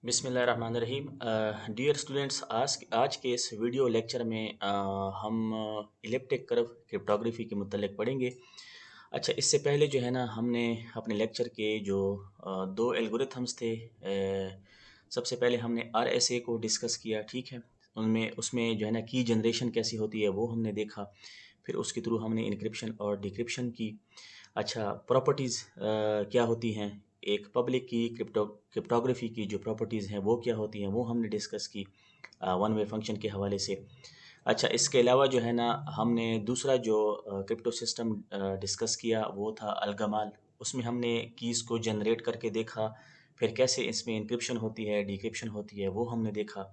बिस्मिल्लाहिर्रहमानिर्रहीम। Dear students, आज के इस वीडियो लेक्चर में हम इलिप्टिक कर्व क्रिप्टोग्राफी के मुतल्लिक पढ़ेंगे। अच्छा, इससे पहले जो है ना हमने अपने लेक्चर के जो दो एल्गोरिथम्स थे, सबसे पहले हमने RSA को डिस्कस किया, ठीक है। उनमें उसमें जो है ना की जनरेशन कैसी होती है वो हमने देखा। फिर उसके थ्रू हमने इनक्रिप्शन और डिक्रिप्शन की। अच्छा, प्रॉपर्टीज़ क्या होती हैं, एक पब्लिक की क्रिप्टोग्राफी की जो प्रॉपर्टीज़ हैं वो क्या होती हैं वो हमने डिस्कस की वन वे फंक्शन के हवाले से। अच्छा, इसके अलावा जो है ना हमने दूसरा जो क्रिप्टो सिस्टम डिस्कस किया वो था अलगमाल। उसमें हमने कीज़ को जनरेट करके देखा, फिर कैसे इसमें इंक्रिप्शन होती है, डिक्रिप्शन होती है, वो हमने देखा।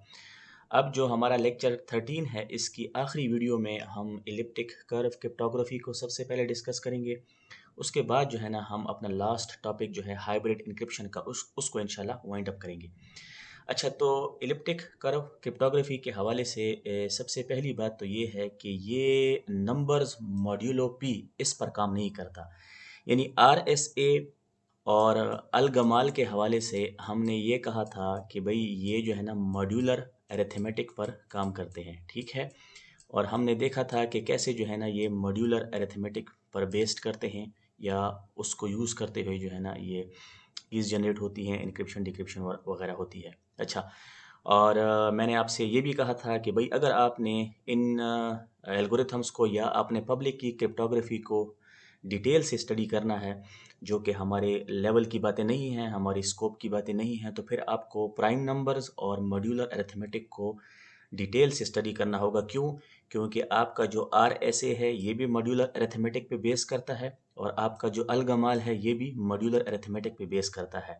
अब जो हमारा लेक्चर 13 है, इसकी आखिरी वीडियो में हम इलिप्टिक कर्व क्रिप्टोग्राफी को सबसे पहले डिस्कस करेंगे। उसके बाद जो है ना हम अपना लास्ट टॉपिक जो है हाइब्रिड इंक्रिप्शन का उसको इंशाल्लाह वाइंड अप करेंगे। अच्छा, तो इलिप्टिक कर्व क्रिप्टोग्राफी के हवाले से सबसे पहली बात तो ये है कि ये नंबर्स मॉड्यूलो पी इस पर काम नहीं करता। यानी RSA और अलगमाल के हवाले से हमने ये कहा था कि भाई ये जो है ना मॉड्यूलर अरिथमेटिक पर काम करते हैं, ठीक है। और हमने देखा था कि कैसे जो है ना ये मॉड्यूलर अरिथमेटिक पर बेस्ड करते हैं, या उसको यूज़ करते हुए जो है ना ये कीज़ जनरेट होती हैं, इनक्रिप्शन डिक्रिप्शन वगैरह होती है। अच्छा, और मैंने आपसे ये भी कहा था कि भाई अगर आपने इन एल्गोरिथम्स को या आपने पब्लिक की क्रिप्टोग्राफी को डिटेल से स्टडी करना है, जो कि हमारे लेवल की बातें नहीं हैं, हमारी स्कोप की बातें नहीं हैं, तो फिर आपको प्राइम नंबर्स और मॉड्यूलर अरिथमेटिक को डिटेल से स्टडी करना होगा। क्यों? क्योंकि आपका जो RSA है ये भी मॉड्यूलर अरिथमेटिक पे बेस करता है, और आपका जो अलगमाल है ये भी मॉड्यूलर अरिथमेटिक पे बेस करता है।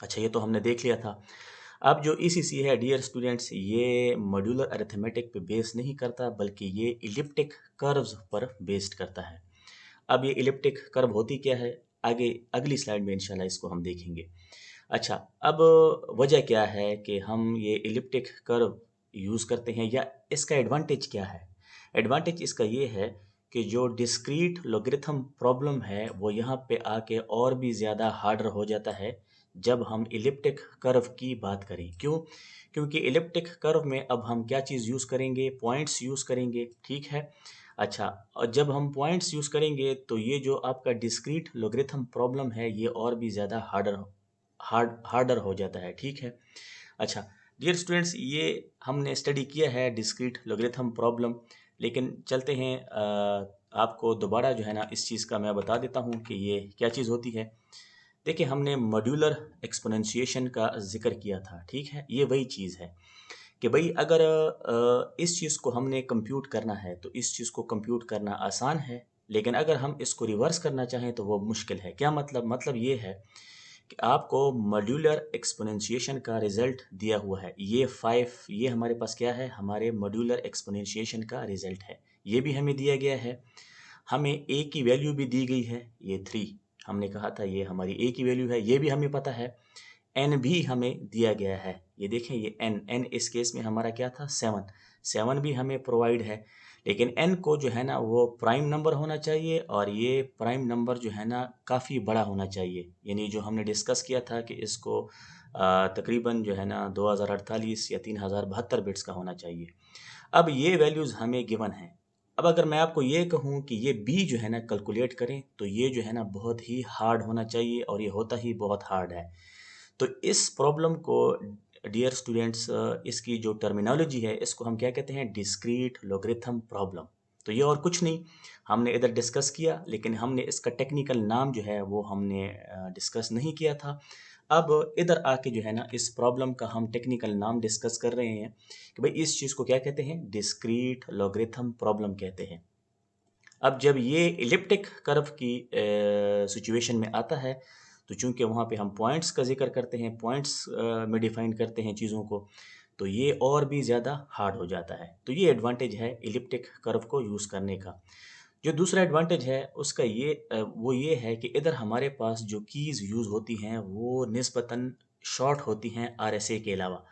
अच्छा, ये तो हमने देख लिया था। अब जो ECC है डियर स्टूडेंट्स, ये मॉड्यूलर अरिथमेटिक पे बेस नहीं करता, बल्कि ये इलिप्टिक कर्व्स पर बेस्ड करता है। अब ये इलिप्टिक कर्व होती क्या है, आगे अगली स्लाइड में इंशाल्लाह इसको हम देखेंगे। अच्छा, अब वजह क्या है कि हम ये इलिप्टिक कर्व यूज़ करते हैं, या इसका एडवांटेज क्या है? एडवांटेज इसका ये है कि जो डिस्क्रीट लॉगरिथम प्रॉब्लम है वो यहाँ पे आके और भी ज़्यादा हार्डर हो जाता है जब हम इलिप्टिक कर्व की बात करें। क्यों? क्योंकि इलिप्टिक कर्व में अब हम क्या चीज़ यूज़ करेंगे, पॉइंट्स यूज़ करेंगे, ठीक है। अच्छा, और जब हम पॉइंट्स यूज़ करेंगे तो ये जो आपका डिस्क्रीट लॉगरिथम प्रॉब्लम है ये और भी ज़्यादा हार्डर हो जाता है, ठीक है। अच्छा, डियर स्टूडेंट्स, ये हमने स्टडी किया है डिस्क्रीट लॉगरिथम प्रॉब्लम, लेकिन चलते हैं आपको दोबारा जो है ना इस चीज़ का मैं बता देता हूँ कि ये क्या चीज़ होती है। देखिए, हमने मॉड्यूलर एक्सपोनेंशिएशन का जिक्र किया था, ठीक है। ये वही चीज़ है कि भाई अगर इस चीज़ को हमने कंप्यूट करना है तो इस चीज़ को कंप्यूट करना आसान है, लेकिन अगर हम इसको रिवर्स करना चाहें तो वो मुश्किल है। क्या मतलब? मतलब ये है कि आपको मॉड्यूलर एक्सपोनेंशिएशन का रिज़ल्ट दिया हुआ है, ये 5, ये हमारे पास क्या है, हमारे मॉड्यूलर एक्सपोनेंशिएशन का रिज़ल्ट है। ये भी हमें दिया गया है, हमें a की वैल्यू भी दी गई है, ये 3। हमने कहा था ये हमारी a की वैल्यू है, ये भी हमें पता है। n भी हमें दिया गया है, ये देखें ये n इस केस में हमारा क्या था, 7 भी हमें प्रोवाइड है। लेकिन n को जो है ना वो प्राइम नंबर होना चाहिए, और ये प्राइम नंबर जो है ना काफ़ी बड़ा होना चाहिए। यानी जो हमने डिस्कस किया था कि इसको तकरीबन जो है ना 2048 या 3072 बिट्स का होना चाहिए। अब ये वैल्यूज़ हमें गिवन हैं। अब अगर मैं आपको ये कहूँ कि ये b जो है ना कैलकुलेट करें, तो ये जो है ना बहुत ही हार्ड होना चाहिए, और ये होता ही बहुत हार्ड है। तो इस प्रॉब्लम को डियर स्टूडेंट्स, इसकी जो टर्मिनोलॉजी है इसको हम क्या कहते हैं, डिस्क्रीट लॉगरिथम प्रॉब्लम। तो ये और कुछ नहीं, हमने इधर डिस्कस किया, लेकिन हमने इसका टेक्निकल नाम जो है वो हमने डिस्कस नहीं किया था। अब इधर आके जो है ना इस प्रॉब्लम का हम टेक्निकल नाम डिस्कस कर रहे हैं कि भाई इस चीज़ को क्या कहते हैं, डिस्क्रीट लॉगरिथम प्रॉब्लम कहते हैं। अब जब ये इलिप्टिक कर्व की सिचुएशन में आता है, तो चूंकि वहाँ पे हम पॉइंट्स का जिक्र करते हैं, पॉइंट्स में डिफाइन करते हैं चीज़ों को, तो ये और भी ज़्यादा हार्ड हो जाता है। तो ये एडवांटेज है इलिप्टिक कर्व को यूज़ करने का। जो दूसरा एडवांटेज है उसका वो ये है कि इधर हमारे पास जो कीज़ यूज़ होती हैं वो निस्बतन शॉर्ट होती हैं RSA के अलावा।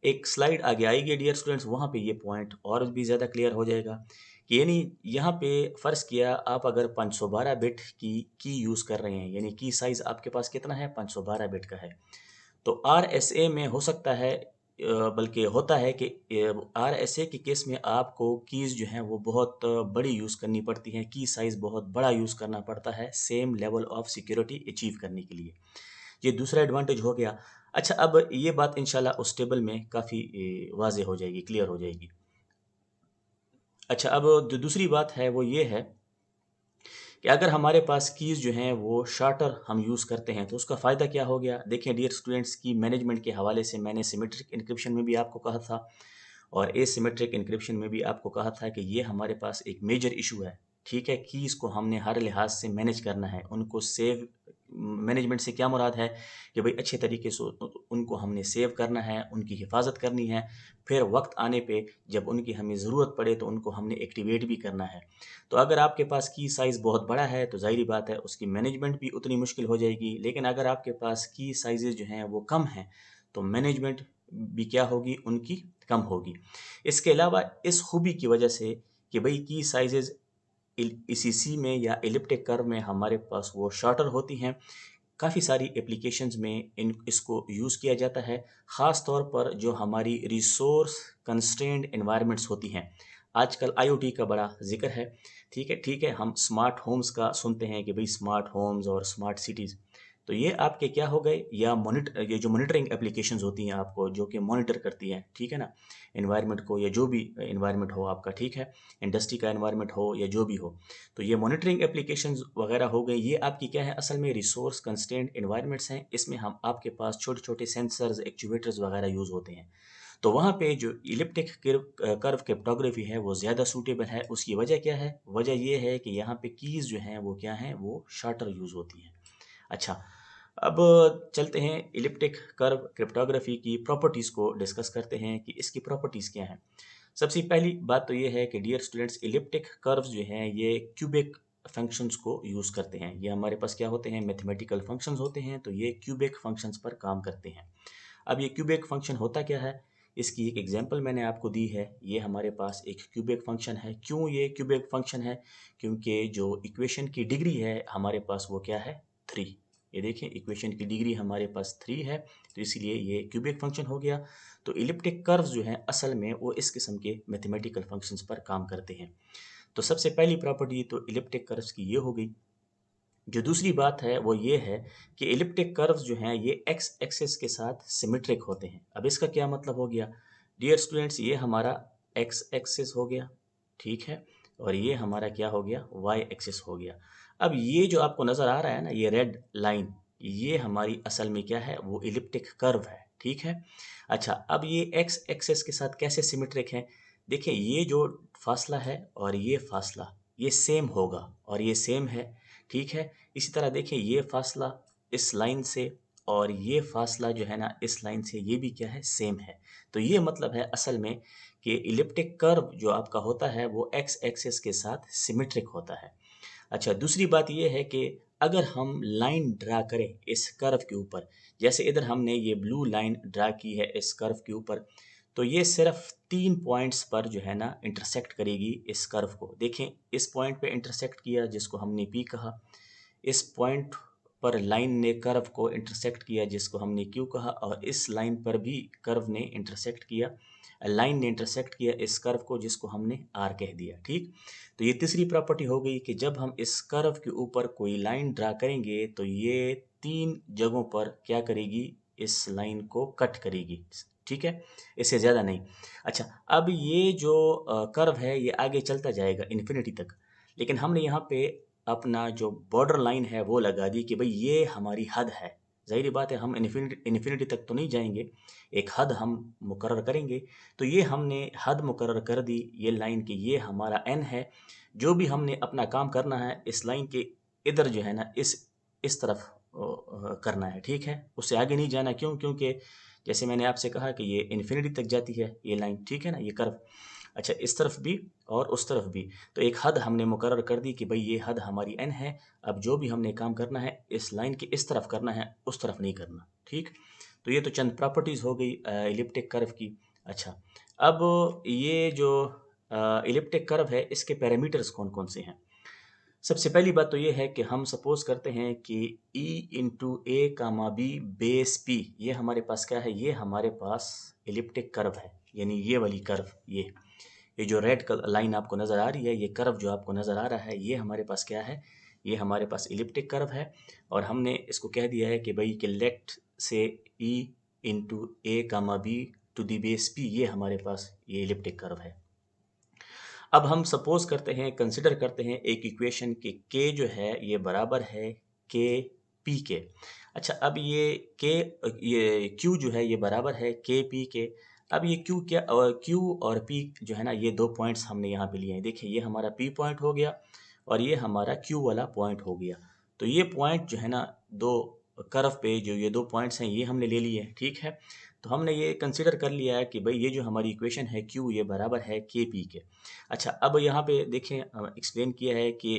एक स्लाइड आगे आएगी डियर स्टूडेंट्स, वहाँ पे ये पॉइंट और भी ज़्यादा क्लियर हो जाएगा कि यानी यहाँ पे फ़र्ज़ किया आप अगर 512 बिट की यूज़ कर रहे हैं, यानी की साइज़ आपके पास कितना है, 512 बिट का है। तो आरएसए में हो सकता है बल्कि होता है कि आरएसए के केस में आपको कीज़ जो हैं वो बहुत बड़ी यूज़ करनी पड़ती हैं, की साइज़ बहुत बड़ा यूज़ करना पड़ता है same level of security achieve करने के लिए। ये दूसरा एडवांटेज हो गया। अच्छा, अब ये बात इंशाल्लाह उस टेबल में काफ़ी वाज़ेह हो जाएगी, क्लियर हो जाएगी। अच्छा, अब जो दूसरी बात है वो ये है कि अगर हमारे पास कीज़ जो हैं वो शॉर्टर हम यूज़ करते हैं तो उसका फ़ायदा क्या हो गया। देखिए डियर स्टूडेंट्स, की मैनेजमेंट के हवाले से मैंने सिमेट्रिक एन्क्रिप्शन में भी आपको कहा था और एसिमेट्रिक एन्क्रिप्शन में भी आपको कहा था कि ये हमारे पास एक मेजर इशू है। ठीक है, कीज़ को हमने हर लिहाज से मैनेज करना है, उनको सेव मैनेजमेंट से क्या मुराद है कि भाई अच्छे तरीके से उनको हमने सेव करना है, उनकी हिफाजत करनी है, फिर वक्त आने पे जब उनकी हमें ज़रूरत पड़े तो उनको हमने एक्टिवेट भी करना है। तो अगर आपके पास की साइज़ बहुत बड़ा है तो ज़ाहिर बात है उसकी मैनेजमेंट भी उतनी मुश्किल हो जाएगी, लेकिन अगर आपके पास की साइज़ेज़ जो हैं वो कम हैं तो मैनेजमेंट भी क्या होगी, उनकी कम होगी। इसके अलावा इस खूबी की वजह से कि भाई की साइज़ेज़ ईसीसी में या एलिप्टिक कर्व में हमारे पास वो शॉर्टर होती हैं, काफ़ी सारी एप्लीकेशंस में इसको यूज़ किया जाता है, ख़ास तौर पर जो हमारी रिसोर्स कंस्ट्रेंड एनवायरनमेंट्स होती हैं। आजकल आईओटी का बड़ा ज़िक्र है, ठीक है, हम स्मार्ट होम्स का सुनते हैं कि भई स्मार्ट होम्स और स्मार्ट सिटीज़। तो ये आपके क्या हो गए, या ये जो मॉनिटरिंग एप्लीकेशंस होती हैं आपको जो कि मॉनिटर करती हैं, ठीक है ना? एनवायरनमेंट को, या जो भी एनवायरनमेंट हो आपका, ठीक है? इंडस्ट्री का एनवायरनमेंट हो या जो भी हो। तो ये मॉनिटरिंग एप्लीकेशंस वगैरह हो गई, ये आपकी क्या है, असल में रिसोर्स कंस्ट्रेंट एनवायरनमेंट्स हैं। इसमें हम आपके पास छोटे-छोटे सेंसर्स, एक्चुएटर्स वगैरह यूज़ होते हैं। तो वहाँ पे जो इलिप्टिक कर्व क्रिप्टोग्राफी है वो ज़्यादा सूटेबल है। उसकी वजह क्या है? वजह ये है कि यहाँ पे कीज़ जो हैं वो क्या हैं, वो शॉर्टर यूज़ होती हैं। अच्छा, अब चलते हैं इलिप्टिक कर्व क्रिप्टोग्राफी की प्रॉपर्टीज़ को डिस्कस करते हैं कि इसकी प्रॉपर्टीज़ क्या हैं। सबसे पहली बात तो ये है कि डियर स्टूडेंट्स, इलिप्टिक कर्व्स जो हैं ये क्यूबिक फंक्शंस को यूज़ करते हैं। ये हमारे पास क्या होते हैं, मैथमेटिकल फंक्शंस होते हैं, तो ये क्यूबिक फंक्शंस पर काम करते हैं। अब ये क्यूबिक फंक्शन होता क्या है, इसकी एक एग्जांपल मैंने आपको दी है। ये हमारे पास एक क्यूबिक फंक्शन है। क्यों ये क्यूबिक फंक्शन है? क्योंकि जो इक्वेशन की डिग्री है हमारे पास वो क्या है, 3। ये देखिए इक्वेशन की डिग्री हमारे पास 3 है, तो इसलिए ये क्यूबिक फंक्शन हो गया। तो इलिप्टिक कर्व्स जो हैं असल में वो इस किस्म के मैथमेटिकल फंक्शंस पर काम करते हैं। तो सबसे पहली प्रॉपर्टी तो इलिप्टिक कर्व्स की ये हो गई। जो दूसरी बात है वो ये है कि इलिप्टिक कर्व्स जो हैं ये एक्स एक्सिस के साथ सिमेट्रिक होते हैं। अब इसका क्या मतलब हो गया? डियर स्टूडेंट्स, ये हमारा एक्स एक्सिस हो गया, ठीक है, और ये हमारा क्या हो गया, वाई एक्सिस हो गया। अब ये जो आपको नज़र आ रहा है ना, ये रेड लाइन, ये हमारी असल में क्या है, वो इलिप्टिक कर्व है, ठीक है। अच्छा, अब ये एक्स एक्सिस के साथ कैसे सिमेट्रिक है? देखिए ये जो फासला है और ये फासला, ये सेम होगा और ये सेम है, ठीक है। इसी तरह देखिए ये फासला इस लाइन से और ये फासला जो है ना इस लाइन से, ये भी क्या है, सेम है। तो ये मतलब है असल में कि इलिप्टिक कर्व जो आपका होता है वो एक्स एक्सिस के साथ सिमेट्रिक होता है। अच्छा, दूसरी बात ये है कि अगर हम लाइन ड्रा करें इस कर्व के ऊपर, जैसे इधर हमने ये ब्लू लाइन ड्रा की है इस कर्व के ऊपर, तो ये सिर्फ 3 पॉइंट्स पर जो है ना इंटरसेक्ट करेगी इस कर्व को। देखें, इस पॉइंट पे इंटरसेक्ट किया जिसको हमने पी कहा, इस पॉइंट पर लाइन ने कर्व को इंटरसेक्ट किया जिसको हमने क्यू कहा, और इस लाइन पर भी कर्व ने इंटरसेक्ट किया, लाइन ने इंटरसेक्ट किया इस कर्व को जिसको हमने आर कह दिया, ठीक। तो ये तीसरी प्रॉपर्टी हो गई कि जब हम इस कर्व के ऊपर कोई लाइन ड्रा करेंगे तो ये 3 जगहों पर क्या करेगी, इस लाइन को कट करेगी, ठीक है, इससे ज़्यादा नहीं। अच्छा, अब ये जो कर्व है ये आगे चलता जाएगा इन्फिनिटी तक, लेकिन हमने यहाँ पे अपना जो बॉर्डर लाइन है वो लगा दी कि भाई ये हमारी हद है। ज़ाहिर बात है हम इन्फिनिटी तक तो नहीं जाएंगे, एक हद हम मुकर्रर करेंगे। तो ये हमने हद मुकर्रर कर दी, ये लाइन की ये हमारा एन है। जो भी हमने अपना काम करना है इस लाइन के इधर जो है ना इस तरफ करना है, ठीक है, उससे आगे नहीं जाना। क्यों? क्योंकि जैसे मैंने आपसे कहा कि ये इन्फिनिटी तक जाती है ये लाइन, ठीक है ना, ये कर्व। अच्छा, इस तरफ भी और उस तरफ भी, तो एक हद हमने मुकर्रर कर दी कि भाई ये हद हमारी एन है। अब जो भी हमने काम करना है इस लाइन के इस तरफ करना है, उस तरफ नहीं करना, ठीक। तो ये तो चंद प्रॉपर्टीज़ हो गई इलिप्टिक कर्व की। अच्छा, अब ये जो इलिप्टिक कर्व है इसके पैरामीटर्स कौन कौन से हैं? सबसे पहली बात तो ये है कि हम सपोज करते हैं कि e into A comma B base P, ये हमारे पास क्या है, ये हमारे पास इलिप्टिक कर्व है, यानी ये वाली कर्व, ये जो रेड लाइन आपको नज़र आ रही है, ये कर्व जो आपको नज़र आ रहा है, ये हमारे पास क्या है, ये हमारे पास इलिप्टिक कर्व है। और हमने इसको कह दिया है कि भाई कि let say e into A comma B to the base P, ये हमारे पास ये इलिप्टिक कर्व है। अब हम सपोज करते हैं, कंसिडर करते हैं एक इक्वेशन कि k जो है ये बराबर है के पी के। अच्छा, अब ये q जो है ये बराबर है के पी के। अब ये q और p जो है ना, ये दो पॉइंट्स हमने यहाँ पे लिए हैं। देखिए, ये हमारा p पॉइंट हो गया और ये हमारा q वाला पॉइंट हो गया। तो ये पॉइंट जो है ना, दो कर्व पे जो ये दो पॉइंट्स हैं, ये हमने ले लिए हैं, ठीक है। तो हमने ये कंसिडर कर लिया है कि भाई ये जो हमारी इक्वेशन है q, ये बराबर है के पी के। अच्छा, अब यहाँ पे देखें, एक्सप्लेन किया है कि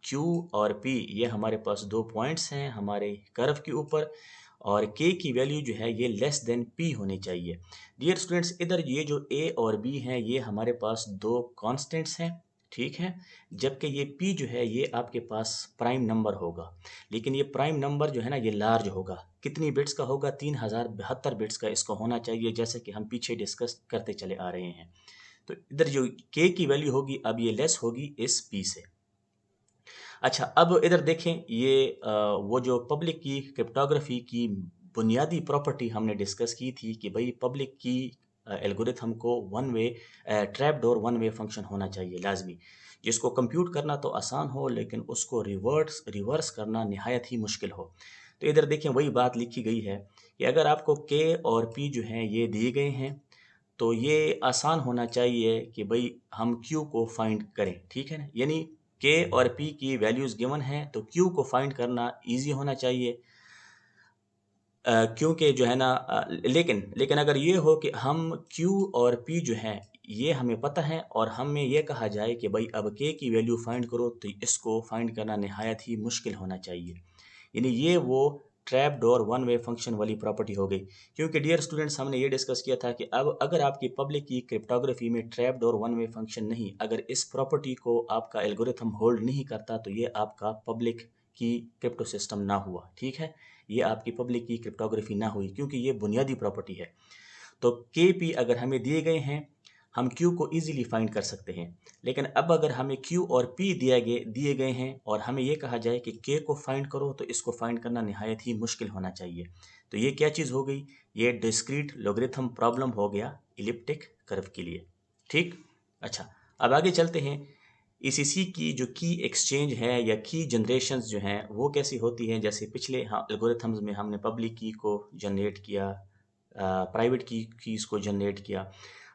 Q और P ये हमारे पास दो पॉइंट्स हैं हमारे कर्व के ऊपर, और K की वैल्यू जो है ये लेस देन P होनी चाहिए। डियर स्टूडेंट्स, इधर ये जो A और B हैं ये हमारे पास दो कांस्टेंट्स हैं, ठीक है। जबकि ये P जो है ये आपके पास प्राइम नंबर होगा, लेकिन ये प्राइम नंबर जो है ना ये लार्ज होगा। कितनी बिट्स का होगा? 3072 बिट्स का इसको होना चाहिए, जैसे कि हम पीछे डिस्कस करते चले आ रहे हैं। तो इधर जो k की वैल्यू होगी अब ये लेस होगी इस p से। अच्छा, अब इधर देखें, ये वो जो पब्लिक की क्रिप्टोग्राफी की बुनियादी प्रॉपर्टी हमने डिस्कस की थी कि भाई पब्लिक की एल्गोरिथम को one way trap door one way function होना चाहिए लाजमी, जिसको कंप्यूट करना तो आसान हो लेकिन उसको रिवर्स करना निहायत ही मुश्किल हो। तो इधर देखें, वही बात लिखी गई है कि अगर आपको k और p जो हैं ये दिए गए हैं, तो ये आसान होना चाहिए कि भाई हम Q को फाइंड करें, ठीक है ना। यानी K और P की वैल्यूज़ गिवन हैं तो Q को फाइंड करना इजी होना चाहिए। क्योंकि जो है ना, लेकिन अगर ये हो कि हम Q और P जो हैं ये हमें पता है और हमें ये कहा जाए कि भाई अब K की वैल्यू फाइंड करो, तो इसको फाइंड करना निहायत ही मुश्किल होना चाहिए। यानी ये वो trap door one way function वाली प्रॉपर्टी हो गई। क्योंकि डियर स्टूडेंट्स, हमने ये डिस्कस किया था कि अब अगर आपकी पब्लिक की क्रिप्टोग्राफी में trap door one way function नहीं, अगर इस प्रॉपर्टी को आपका एल्गोरिथम होल्ड नहीं करता, तो ये आपका पब्लिक की क्रिप्टो सिस्टम ना हुआ, ठीक है। ये आपकी पब्लिक की क्रिप्टोग्राफी ना हुई, क्योंकि ये बुनियादी प्रॉपर्टी है। तो के पी अगर हमें दिए गए हैं, हम Q को इजीली फाइंड कर सकते हैं। लेकिन अब अगर हमें Q और P दिए गए हैं और हमें ये कहा जाए कि K को फाइंड करो, तो इसको फाइंड करना निहायत ही मुश्किल होना चाहिए। तो ये क्या चीज़ हो गई? ये डिस्क्रीट लॉगरिथम प्रॉब्लम हो गया इलिप्टिक कर्व के लिए, ठीक। अच्छा, अब आगे चलते हैं। ईसीसी की जो की एक्सचेंज है या की जनरेशंस जो हैं वो कैसी होती हैं। जैसे पिछले एल्गोरिथम्स में हमने पब्लिक की को जनरेट किया, प्राइवेट कीज़ को जनरेट किया।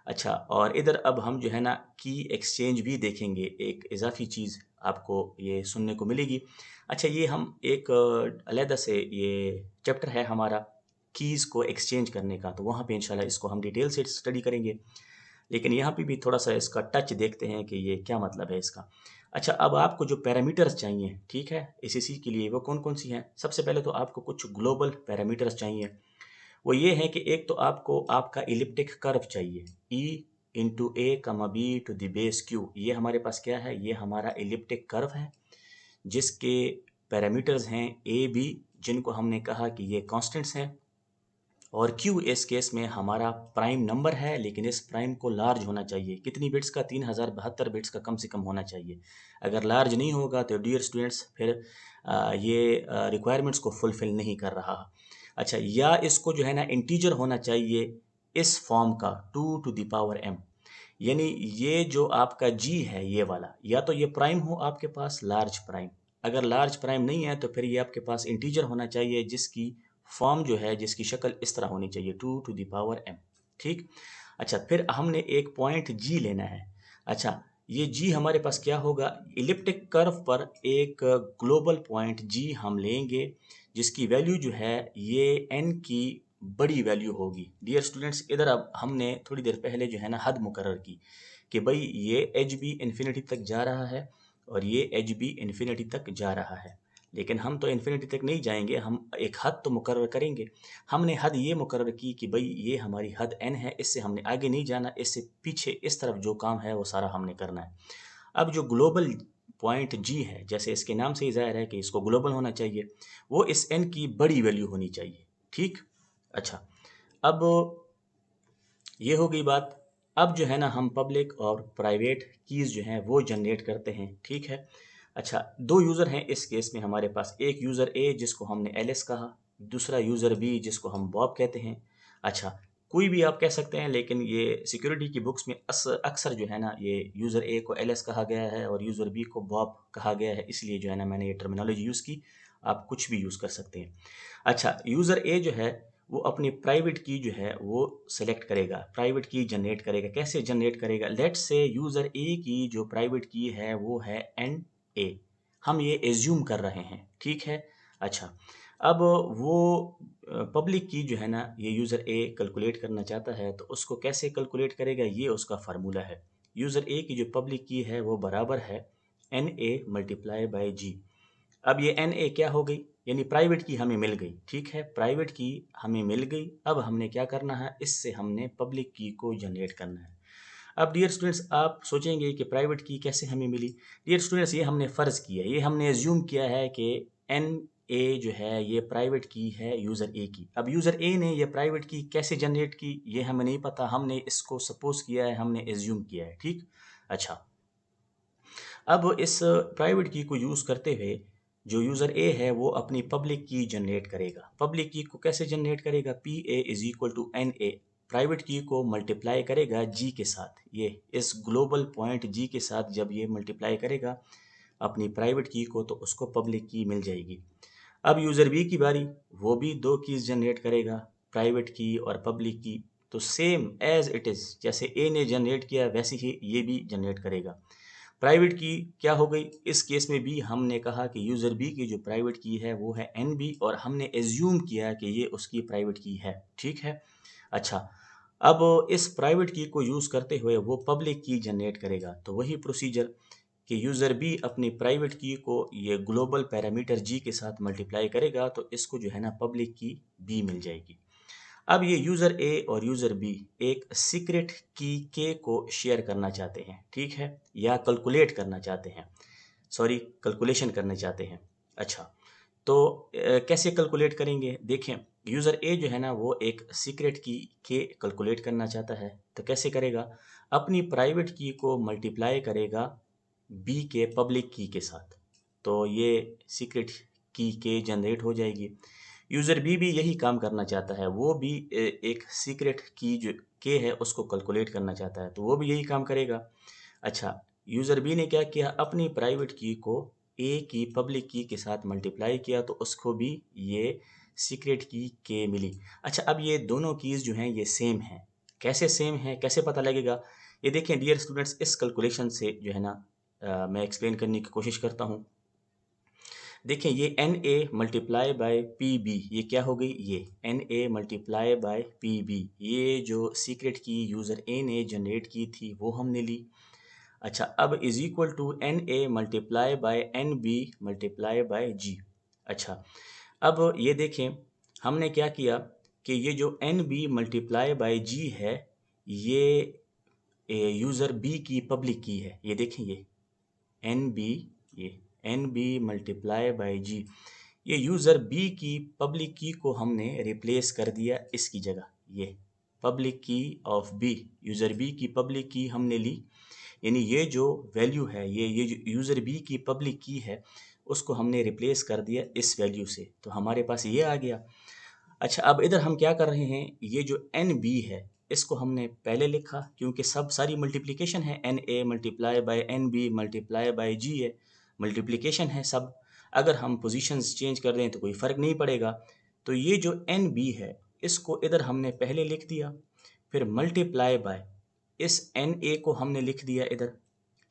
अच्छा, और इधर अब हम जो है ना की एक्सचेंज भी देखेंगे, एक इजाफी चीज़ आपको ये सुनने को मिलेगी। अच्छा, ये हम एक अलहदा से ये चैप्टर है हमारा कीज़ को एक्सचेंज करने का, तो वहाँ पे इंशाल्लाह इसको हम डिटेल से स्टडी करेंगे। लेकिन यहाँ पे भी थोड़ा सा इसका टच देखते हैं कि ये क्या मतलब है इसका। अच्छा, अब आपको जो पैरामीटर्स चाहिए, ठीक है, एसीसी के लिए, वो कौन कौन सी हैं? सबसे पहले तो आपको कुछ ग्लोबल पैरामीटर्स चाहिए। वो ये है कि एक तो आपको आपका इलिप्टिक कर्व चाहिए, ई into A comma B to the base Q. ये हमारे पास क्या है? ये हमारा इलिप्टिक कर्व है जिसके पैरामीटर्स हैं ए बी, जिनको हमने कहा कि ये कांस्टेंट्स हैं, और क्यू इस केस में हमारा प्राइम नंबर है, लेकिन इस प्राइम को लार्ज होना चाहिए। कितनी बिट्स का? 3072 बिट्स का कम से कम होना चाहिए। अगर लार्ज नहीं होगा तो डियर स्टूडेंट्स फिर ये रिक्वायरमेंट्स को फुलफिल नहीं कर रहा। अच्छा, या इसको जो है ना इंटीजर होना चाहिए इस फॉर्म का 2 to the power m। यानी ये जो आपका जी है ये वाला, या तो ये प्राइम हो आपके पास, लार्ज प्राइम। अगर लार्ज प्राइम नहीं है तो फिर ये आपके पास इंटीजर होना चाहिए जिसकी फॉर्म जो है, जिसकी शक्ल इस तरह होनी चाहिए 2 to the power m, ठीक। अच्छा, फिर हमने एक पॉइंट जी लेना है। अच्छा, ये जी हमारे पास क्या होगा? इलिप्टिक कर्व पर एक ग्लोबल पॉइंट जी हम लेंगे जिसकी वैल्यू जो है ये n की बड़ी वैल्यू होगी। डियर स्टूडेंट्स, इधर अब हमने थोड़ी देर पहले जो है ना हद मुकर्रर की कि भाई ये एच बी इन्फिनिटी तक जा रहा है और ये एच बी इन्फिनिटी तक जा रहा है, लेकिन हम तो इन्फिनिटी तक नहीं जाएंगे, हम एक हद तो मुकर्रर करेंगे। हमने हद ये मुकर्रर की कि भाई ये हमारी हद n है, इससे हमने आगे नहीं जाना, इससे पीछे इस तरफ जो काम है वो सारा हमने करना है। अब जो ग्लोबल पॉइंट जी है, जैसे इसके नाम से ही ज़ाहिर है कि इसको ग्लोबल होना चाहिए, वो इस n की बड़ी वैल्यू होनी चाहिए। ठीक। अच्छा, अब ये हो गई बात। अब जो है ना हम पब्लिक और प्राइवेट कीज़ जो हैं वो जनरेट करते हैं। ठीक है। अच्छा, दो यूज़र हैं इस केस में हमारे पास, एक यूज़र ए जिसको हमने एलिस कहा, दूसरा यूज़र बी जिसको हम बॉब कहते हैं। अच्छा, कोई भी आप कह सकते हैं, लेकिन ये सिक्योरिटी की बुक्स में अक्सर जो है ना ये यूज़र ए को एलिस कहा गया है और यूज़र बी को बॉब कहा गया है, इसलिए जो है ना मैंने ये टर्मिनोलॉजी यूज़ की। आप कुछ भी यूज़ कर सकते हैं। अच्छा, यूज़र ए जो है वो अपनी प्राइवेट की जो है वो सेलेक्ट करेगा, प्राइवेट की जनरेट करेगा। कैसे जनरेट करेगा? लेट्स से यूज़र ए की जो प्राइवेट की है वो है एन ए, हम ये एज्यूम कर रहे हैं। ठीक है। अच्छा, अब वो पब्लिक की जो है ना ये यूज़र ए कैलकुलेट करना चाहता है, तो उसको कैसे कैलकुलेट करेगा? ये उसका फार्मूला है। यूज़र ए की जो पब्लिक की है वो बराबर है एन ए मल्टीप्लाई बाई जी। अब ये एन ए क्या हो गई? यानी प्राइवेट की हमें मिल गई। ठीक है, प्राइवेट की हमें मिल गई। अब हमने क्या करना है? इससे हमने पब्लिक की को जनरेट करना है। अब डियर स्टूडेंट्स, आप सोचेंगे कि प्राइवेट की कैसे हमें मिली? डियर स्टूडेंट्स, ये हमने फ़र्ज़ किया है, ये हमने एज्यूम किया है कि एन ए जो है ये प्राइवेट की है यूज़र ए की। अब यूज़र ए ने ये प्राइवेट की कैसे जनरेट की ये हमें नहीं पता, हमने इसको सपोज़ किया है, हमने एज्यूम किया है। ठीक। अच्छा, अब इस प्राइवेट की को यूज़ करते हुए जो यूज़र ए है वो अपनी पब्लिक की जनरेट करेगा। पब्लिक की को कैसे जनरेट करेगा? P A is equal to N A, private key को मल्टीप्लाई करेगा जी के साथ। ये इस ग्लोबल पॉइंट जी के साथ जब ये मल्टीप्लाई करेगा अपनी प्राइवेट की को, तो उसको पब्लिक की मिल जाएगी। अब यूज़र बी की बारी, वो भी दो कीज़ जनरेट करेगा, प्राइवेट की और पब्लिक की। तो सेम एज इट इज़, जैसे ए ने जनरेट किया वैसे ही ये भी जनरेट करेगा। प्राइवेट की क्या हो गई? इस केस में भी हमने कहा कि यूज़र बी की जो प्राइवेट की है वो है एन बी, और हमने एज्यूम किया कि ये उसकी प्राइवेट की है। ठीक है। अच्छा, अब इस प्राइवेट की को यूज़ करते हुए वो पब्लिक की जनरेट करेगा। तो वही प्रोसीजर कि यूज़र बी अपनी प्राइवेट की को ये ग्लोबल पैरामीटर जी के साथ मल्टीप्लाई करेगा, तो इसको जो है ना पब्लिक की बी मिल जाएगी। अब ये यूज़र ए और यूज़र बी एक सीक्रेट की के को शेयर करना चाहते हैं। ठीक है, या कैलकुलेट करना चाहते हैं, सॉरी कैलकुलेशन करना चाहते हैं। अच्छा, तो कैसे कैलकुलेट करेंगे? देखें, यूज़र ए जो है ना वो एक सीक्रेट की के कैलकुलेट करना चाहता है, तो कैसे करेगा? अपनी प्राइवेट की को मल्टीप्लाई करेगा बी के पब्लिक की के साथ, तो ये सीक्रेट की के जनरेट हो जाएगी। यूज़र बी भी यही काम करना चाहता है, वो भी एक सीक्रेट की जो के है उसको कैलकुलेट करना चाहता है, तो वो भी यही काम करेगा। अच्छा, यूज़र बी ने क्या किया? अपनी प्राइवेट की को ए की पब्लिक की के साथ मल्टीप्लाई किया, तो उसको भी ये सीक्रेट की के मिली। अच्छा, अब ये दोनों कीज़ जो हैं ये सेम हैं। कैसे सेम हैं, कैसे पता लगेगा? ये देखें डियर स्टूडेंट्स, इस कैलकुलेशन से जो है ना मैं एक्सप्लेन करने की कोशिश करता हूँ। देखिए, ये N A multiply by P B, ये क्या हो गई? ये N A multiply by P B, ये जो सीक्रेट की यूज़र ए ने जनरेट की थी वो हमने ली। अच्छा, अब is equal to N A multiply by N B multiply by G. अच्छा, अब ये देखें हमने क्या किया कि ये जो N B multiply by G है ये यूज़र बी की पब्लिक की है। ये देखें, ये एन बी, ये एन बी मल्टीप्लाई बाई जी, ये यूज़र बी की पब्लिक की को हमने रिप्लेस कर दिया इसकी जगह। ये पब्लिक की ऑफ बी, यूज़र बी की पब्लिक की हमने ली, यानी ये जो वैल्यू है ये जो यूज़र बी की पब्लिक की है उसको हमने रिप्लेस कर दिया इस वैल्यू से, तो हमारे पास ये आ गया। अच्छा, अब इधर हम क्या कर रहे हैं? ये जो एन बी है इसको हमने पहले लिखा, क्योंकि सब सारी मल्टीप्लिकेशन है, N A multiply by N B multiply by G है, मल्टीप्लिकेशन है सब। अगर हम पोजीशंस चेंज कर दें तो कोई फ़र्क नहीं पड़ेगा। तो ये जो एन बी है इसको इधर हमने पहले लिख दिया, फिर मल्टीप्लाई बाय इस एन ए को हमने लिख दिया इधर।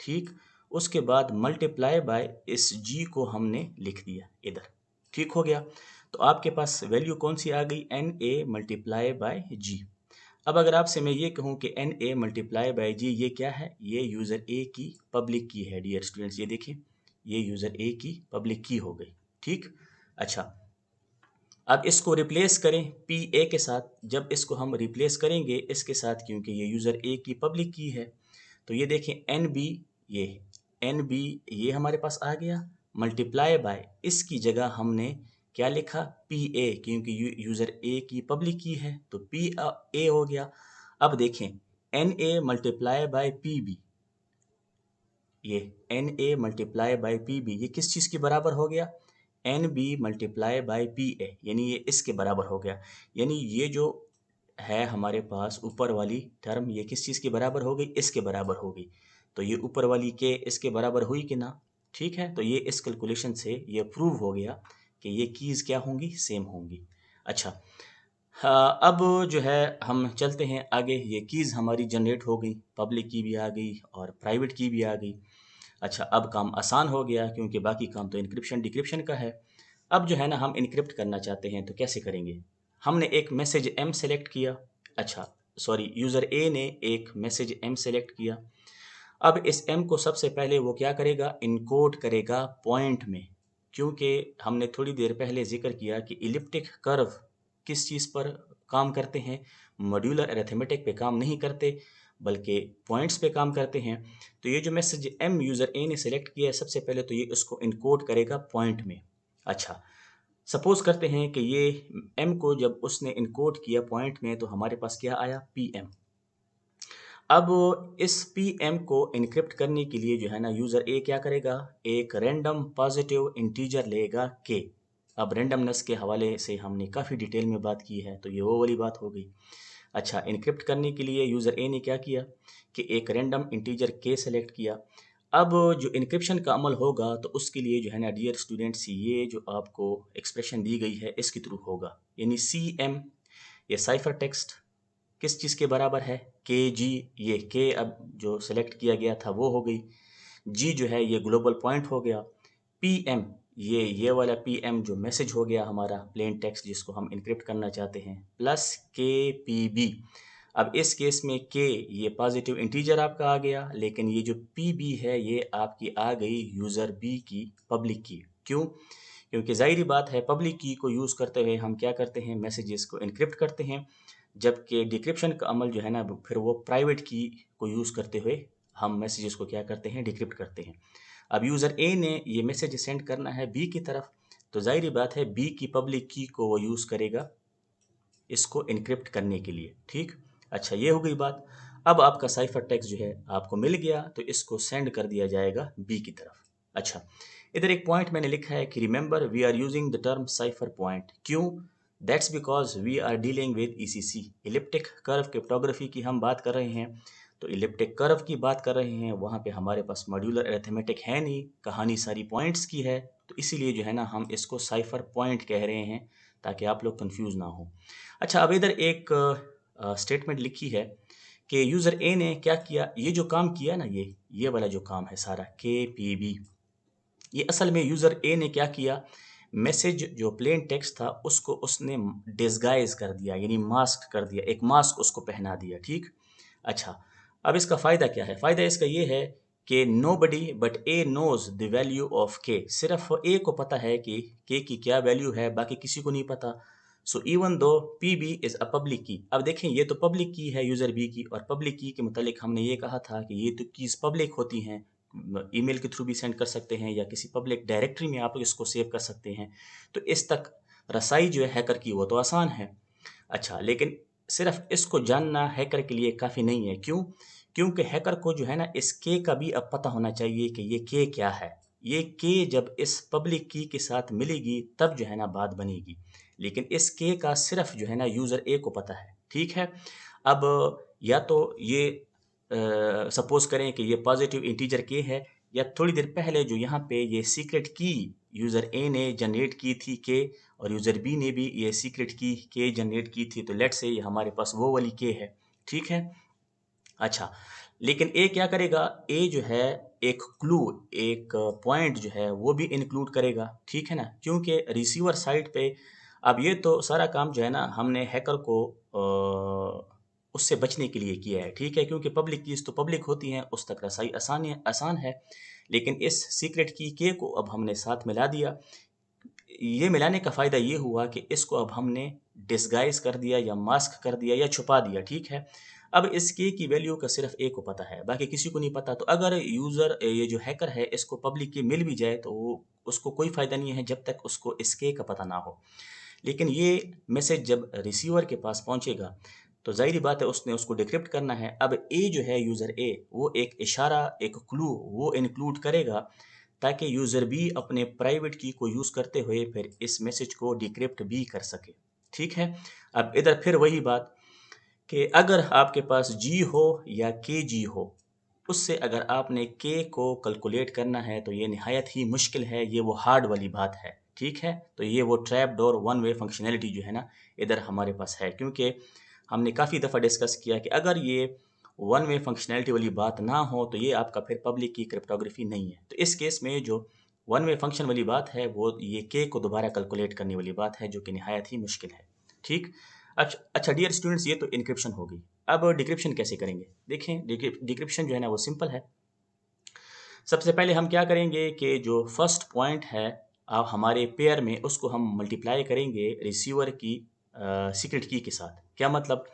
ठीक, उसके बाद मल्टीप्लाई बाय इस जी को हमने लिख दिया इधर। ठीक हो गया। तो आपके पास वैल्यू कौन सी आ गई? एन ए मल्टीप्लाई बाय जी। अब अगर आपसे मैं ये कहूँ कि एन ए मल्टीप्लाई बाय जी ये क्या है? ये यूज़र ए की पब्लिक की है डियर स्टूडेंट्स, ये देखिए ये यूज़र ए की पब्लिक की हो गई। ठीक। अच्छा, अब इसको रिप्लेस करें पी ए के साथ। जब इसको हम रिप्लेस करेंगे इसके साथ, क्योंकि ये यूज़र ए की पब्लिक की है, तो ये देखें एन बी, ये एन बी ये हमारे पास आ गया, मल्टीप्लाई बाय इसकी जगह हमने क्या लिखा, पी ए, क्योंकि यूज़र ए की पब्लिक की है तो पी ए हो गया। अब देखें N A multiply by P B, ये N A multiply by P B ये किस चीज़ के बराबर हो गया, N B multiply by P A, यानी ये इसके बराबर हो गया। यानी ये जो है हमारे पास ऊपर वाली टर्म ये किस चीज़ के बराबर हो गई, इसके बराबर हो गई। तो ये ऊपर वाली के इसके बराबर हुई कि ना, ठीक है। तो ये इस कैलकुलेशन से ये प्रूव हो गया कि ये कीज़ क्या होंगी, सेम होंगी। अच्छा, हाँ, अब जो है हम चलते हैं आगे। ये कीज़ हमारी जनरेट हो गई, पब्लिक की भी आ गई और प्राइवेट की भी आ गई। अच्छा, अब काम आसान हो गया क्योंकि बाकी काम तो इनक्रिप्शन डिक्रिप्शन का है। अब जो है ना हम इनक्रिप्ट करना चाहते हैं तो कैसे करेंगे। हमने एक मैसेज एम सेलेक्ट किया, अच्छा सॉरी यूज़र ए ने एक मैसेज एम सेलेक्ट किया। अब इस एम को सबसे पहले वो क्या करेगा, इनकोड करेगा पॉइंट में, क्योंकि हमने थोड़ी देर पहले जिक्र किया कि इलिप्टिक कर्व किस चीज़ पर काम करते हैं, मॉड्यूलर अरिथमेटिक पे काम नहीं करते बल्कि पॉइंट्स पे काम करते हैं। तो ये जो मैसेज एम यूज़र ए ने सेलेक्ट किया है सबसे पहले तो ये उसको इनकोड करेगा पॉइंट में। अच्छा, सपोज करते हैं कि ये एम को जब उसने इनकोड किया पॉइंट में तो हमारे पास क्या आया, पी एम। अब इस पी एम को इनक्रिप्ट करने के लिए जो है ना यूज़र ए क्या करेगा, एक रैंडम पॉजिटिव इंटीजर लेगा के। अब रैंडमनेस के हवाले से हमने काफ़ी डिटेल में बात की है तो ये वो वाली बात हो गई। अच्छा, इनक्रिप्ट करने के लिए यूज़र ए ने क्या किया कि एक रैंडम इंटीजर के सेलेक्ट किया। अब जो इनक्रिप्शन का अमल होगा तो उसके लिए जो है ना डियर स्टूडेंट्स ये जो आपको एक्सप्रेशन दी गई है इसके थ्रू होगा, यानी सी एम ये साइफर टेक्स्ट किस चीज़ के बराबर है, के जी, ये के अब जो सेलेक्ट किया गया था वो हो गई, जी जो है ये ग्लोबल पॉइंट हो गया, पी एम ये वाला पी एम जो मैसेज हो गया हमारा प्लेन टेक्स्ट जिसको हम इनक्रिप्ट करना चाहते हैं, प्लस के पी बी। अब इस केस में के ये पॉजिटिव इंटीजर आपका आ गया, लेकिन ये जो पी बी है ये आपकी आ गई यूज़र बी की पब्लिक की। क्यों, क्योंकि ज़ाहिरी बात है पब्लिक की को यूज़ करते हुए हम क्या करते हैं, मैसेजेस को इनक्रिप्ट करते हैं, जबकि डिक्रिप्शन का अमल जो है ना फिर वो प्राइवेट की को यूज़ करते हुए हम मैसेजेस को क्या करते हैं, डिक्रिप्ट करते हैं। अब यूज़र ए ने ये मैसेज सेंड करना है बी की तरफ, तो ज़ाहिरी बात है बी की पब्लिक की को वो यूज़ करेगा इसको इनक्रिप्ट करने के लिए, ठीक। अच्छा, ये हो गई बात। अब आपका साइफर टेक्स्ट जो है आपको मिल गया तो इसको सेंड कर दिया जाएगा बी की तरफ। अच्छा, इधर एक पॉइंट मैंने लिखा है कि remember we are using the term cipher point. क्यों, that's because we are dealing with ECC, elliptic curve cryptography की हम बात कर रहे हैं। तो इलिप्टिक कर्व की बात कर रहे हैं, वहाँ पे हमारे पास मॉड्यूलर अरिथमेटिक है नहीं, कहानी सारी पॉइंट्स की है, तो इसीलिए जो है ना हम इसको साइफर पॉइंट कह रहे हैं ताकि आप लोग कंफ्यूज ना हो। अच्छा, अब इधर एक स्टेटमेंट लिखी है कि यूज़र ए ने क्या किया, ये जो काम किया ना ये वाला जो काम है सारा के पी बी, ये असल में यूज़र ए ने क्या किया, मैसेज जो प्लेन टेक्स्ट था उसको उसने डिस्गाइज कर दिया, यानी मास्क कर दिया, एक मास्क उसको पहना दिया, ठीक। अच्छा, अब इसका फ़ायदा क्या है, फ़ायदा इसका ये है कि nobody but A knows the value of K, सिर्फ ए को पता है कि के की क्या वैल्यू है, बाकी किसी को नहीं पता। So even though P B is a public key. अब देखें ये तो पब्लिक की है यूज़र बी की, और पब्लिक की के मुतालिक हमने ये कहा था कि ये तो कीज़ पब्लिक होती हैं, ईमेल के थ्रू भी सेंड कर सकते हैं या किसी पब्लिक डायरेक्टरी में आप इसको सेव कर सकते हैं। तो इस तक रसाई जो है हैकर की वो तो आसान है। अच्छा, लेकिन सिर्फ इसको जानना हैकर के लिए काफ़ी नहीं है। क्यों, क्योंकि हैकर को जो है ना इस के का भी अब पता होना चाहिए कि ये के क्या है। ये के जब इस पब्लिक की के साथ मिलेगी तब जो है ना बात बनेगी, लेकिन इस के का सिर्फ जो है ना यूज़र ए को पता है, ठीक है। अब या तो ये सपोज करें कि ये पॉजिटिव इंटीजर के है, या थोड़ी देर पहले जो यहाँ पे ये सीक्रेट की यूज़र ए ने जनरेट की थी के, और यूज़र बी ने भी ये सीक्रेट की के जनरेट की थी, तो लेट से ये हमारे पास वो वाली के है, ठीक है। अच्छा, लेकिन ए क्या करेगा, ए जो है एक क्लू, एक पॉइंट जो है वो भी इंक्लूड करेगा, ठीक है ना, क्योंकि रिसीवर साइड पे अब ये तो सारा काम जो है ना हमने हैकर को उससे बचने के लिए किया है, ठीक है, क्योंकि पब्लिक कीज़ तो पब्लिक होती हैं, उस तक रसाई आसान है। लेकिन इस सीक्रेट की के को अब हमने साथ मिला दिया। ये मिलाने का फ़ायदा ये हुआ कि इसको अब हमने डिस्गाइज कर दिया या मास्क कर दिया या छुपा दिया, ठीक है। अब इस के की वैल्यू का सिर्फ ए को पता है, बाकी किसी को नहीं पता। तो अगर यूज़र ये जो हैकर है इसको पब्लिक की मिल भी जाए तो उसको कोई फ़ायदा नहीं है जब तक उसको इस के का पता ना हो। लेकिन ये मैसेज जब रिसीवर के पास पहुंचेगा तो ज़ाहिर बात है उसने उसको डिक्रिप्ट करना है। अब ए जो है यूज़र ए वो एक इशारा, एक क्लू वो इंक्लूड करेगा ताकि यूज़र बी अपने प्राइवेट की को यूज़ करते हुए फिर इस मैसेज को डिक्रिप्ट भी कर सके। ठीक है। अब इधर फिर वही बात कि अगर आपके पास जी हो या के जी हो, उससे अगर आपने के को कैलकुलेट करना है तो ये नहायत ही मुश्किल है, ये वो हार्ड वाली बात है। ठीक है। तो ये वो trap door one way functionality जो है ना इधर हमारे पास है, क्योंकि हमने काफ़ी दफ़ा डिस्कस किया कि अगर ये वन वे फंक्शनैलिटी वाली बात ना हो तो ये आपका फिर पब्लिक की क्रिप्टोग्राफी नहीं है। तो इस केस में जो वन वे फंक्शन वाली बात है वो ये के को दोबारा कैलकुलेट करने वाली बात है, जो कि नहायत ही मुश्किल है। ठीक। अच्छा डियर स्टूडेंट्स, ये तो इनक्रिप्शन हो गई। अब डिक्रिप्शन कैसे करेंगे? देखें, डिक्रिप्शन जो है ना वो सिंपल है। सबसे पहले हम क्या करेंगे कि जो फर्स्ट पॉइंट है हमारे पेयर में, उसको हम मल्टीप्लाई करेंगे रिसीवर की सीक्रेट की के साथ। क्या मतलब?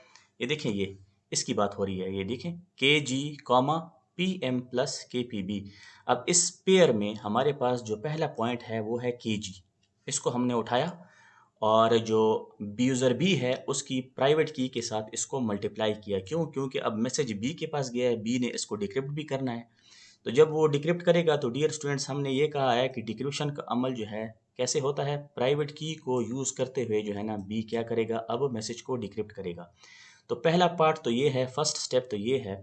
ये देखें, ये इसकी बात हो रही है। ये देखें, के जी कॉमा पी एम प्लस के पी बी। अब इस पेयर में हमारे पास जो पहला पॉइंट है वो है के जी। इसको हमने उठाया और जो यूज़र बी है उसकी प्राइवेट की के साथ इसको मल्टीप्लाई किया। क्यों? क्योंकि अब मैसेज बी के पास गया है, बी ने इसको डिक्रिप्ट भी करना है। तो जब वो डिक्रिप्ट करेगा तो डियर स्टूडेंट्स हमने ये कहा है कि डिक्रिप्शन का अमल जो है कैसे होता है, प्राइवेट की को यूज़ करते हुए जो है ना बी क्या करेगा, अब मैसेज को डिक्रिप्ट करेगा। तो पहला पार्ट तो ये है, फर्स्ट स्टेप तो ये है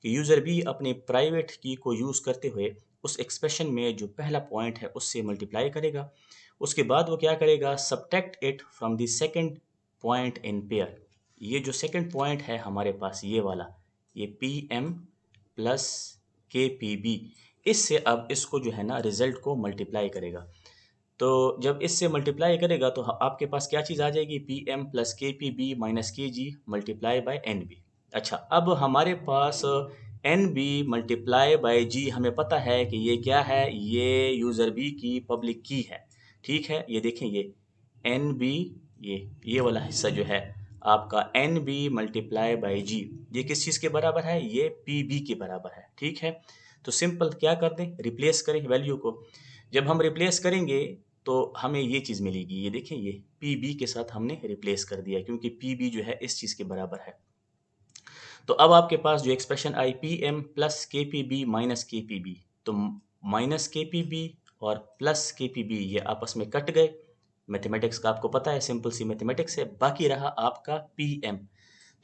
कि यूज़र बी अपने प्राइवेट की को यूज़ करते हुए उस एक्सप्रेशन में जो पहला पॉइंट है उससे मल्टीप्लाई करेगा। उसके बाद वो क्या करेगा, subtract it from the second point in pair. ये जो सेकंड पॉइंट है हमारे पास ये वाला, ये पी एम प्लस के पी बी, इससे अब इसको जो है ना रिजल्ट को मल्टीप्लाई करेगा। तो जब इससे मल्टीप्लाई करेगा तो आपके पास क्या चीज़ आ जाएगी, पी एम प्लस के पी बी माइनस के जी मल्टीप्लाई बाय एन बी। अच्छा, अब हमारे पास एन बी मल्टीप्लाई बाय जी हमें पता है कि ये क्या है, ये यूज़र बी की पब्लिक की है। ठीक है। ये देखें, ये एन बी, ये वाला हिस्सा जो है आपका एन बी मल्टीप्लाई बाई जी, ये किस चीज़ के बराबर है, ये पी बी के बराबर है। ठीक है। तो सिंपल क्या कर दें, रिप्लेस करें वैल्यू को। जब हम रिप्लेस करेंगे तो हमें ये चीज़ मिलेगी। ये देखें, ये पी बी के साथ हमने रिप्लेस कर दिया क्योंकि पी बी जो है इस चीज़ के बराबर है। तो अब आपके पास जो expression I, P M plus के पी बी माइनस के पी बी, तो माइनस के पी बी और प्लस के पी बी ये आपस में कट गए। मैथमेटिक्स का आपको पता है, सिंपल सी मैथमेटिक्स है। बाकी रहा आपका पी एम।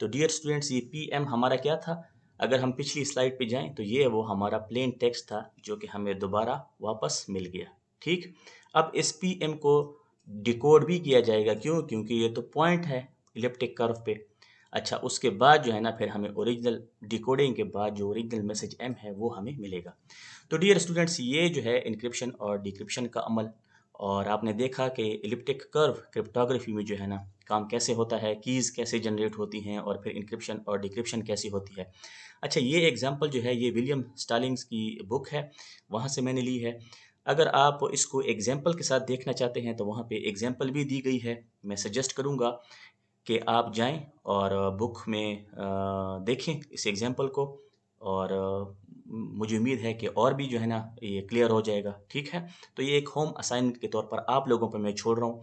तो डियर स्टूडेंट्स, ये पी एम हमारा क्या था? अगर हम पिछली स्लाइड पे जाएं तो ये वो हमारा प्लेन टेक्स्ट था जो कि हमें दोबारा वापस मिल गया। ठीक। अब इस पी एम को डिकोड भी किया जाएगा। क्यों? क्योंकि ये तो पॉइंट है इलिप्टिक कर्व पे। अच्छा, उसके बाद जो है ना फिर हमें ओरिजिनल डिकोडिंग के बाद जो ओरिजिनल मैसेज एम है वो हमें मिलेगा। तो डियर स्टूडेंट्स, ये जो है इनक्रिप्शन और डिक्रिप्शन का अमल। और आपने देखा कि इलिप्टिक कर्व क्रिप्टोग्राफी में जो है ना काम कैसे होता है, कीज़ कैसे जनरेट होती हैं और फिर इनक्रिप्शन और डिक्रिप्शन कैसी होती है। अच्छा, ये एग्जांपल जो है ये विलियम स्टालिंग्स की बुक है, वहाँ से मैंने ली है। अगर आप इसको एग्जांपल के साथ देखना चाहते हैं तो वहाँ पे एग्जांपल भी दी गई है। मैं सजेस्ट करूँगा कि आप जाएं और बुक में देखें इस एग्जांपल को। और मुझे उम्मीद है कि और भी जो है ना ये क्लियर हो जाएगा। ठीक है। तो ये एक होम असाइनमेंट के तौर पर आप लोगों पर मैं छोड़ रहा हूँ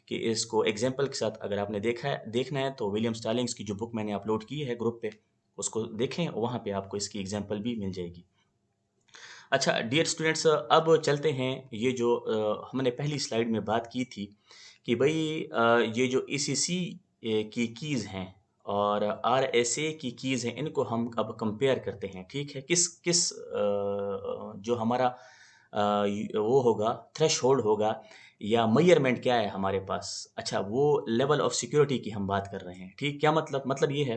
कि इसको एग्जांपल के साथ अगर आपने देखना है तो विलियम स्टालिंग्स की जो बुक मैंने अपलोड की है ग्रुप पे, उसको देखें, वहाँ पे आपको इसकी एग्जांपल भी मिल जाएगी। अच्छा डियर स्टूडेंट्स, अब चलते हैं ये जो हमने पहली स्लाइड में बात की थी कि भाई ये जो ईसीसी की कीज़ हैं और आरएसए की कीज़ हैं, इनको हम अब कंपेयर करते हैं। ठीक है। किस किस जो हमारा वो होगा, थ्रेशहोल्ड होगा या मेजरमेंट क्या है हमारे पास। अच्छा, वो लेवल ऑफ सिक्योरिटी की हम बात कर रहे हैं। ठीक। क्या मतलब ये है